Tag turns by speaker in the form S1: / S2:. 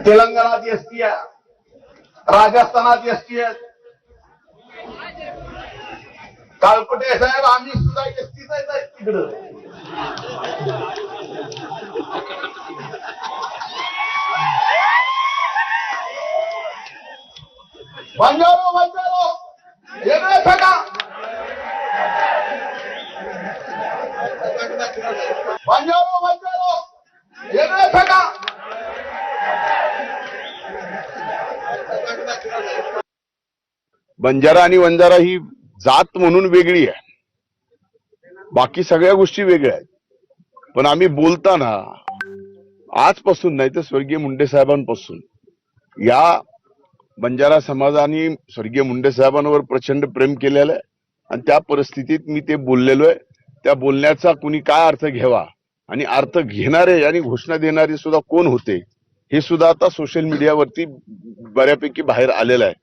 S1: तेलंगणात एसटी आहे, राजस्थानात एसटी आहे. काळकुटे साहेब आम्ही सुद्धा एसटीच आहे तिकडं. बंजारो बंजारो वेगळे फेका, बंजारो बंजारो वेगळे फेका.
S2: बंजारा आणि वंजारा ही जात म्हणून वेगळी आहे, बाकी सगळ्या गोष्टी वेगळ्या आहेत. पण आम्ही बोलताना आजपासून नाही तर स्वर्गीय मुंडे साहेबांपासून या बंजारा समाजाने स्वर्गीय मुंडे साहेबांवर प्रचंड प्रेम केलेलं आहे आणि त्या परिस्थितीत मी ते बोललेलो आहे. त्या बोलण्याचा कुणी काय अर्थ घ्यावा आणि अर्थ घेणारे आणि घोषणा देणारे सुद्धा कोण होते हे सुद्धा आता सोशल मीडियावरती बऱ्यापैकी बाहेर आलेलं आहे.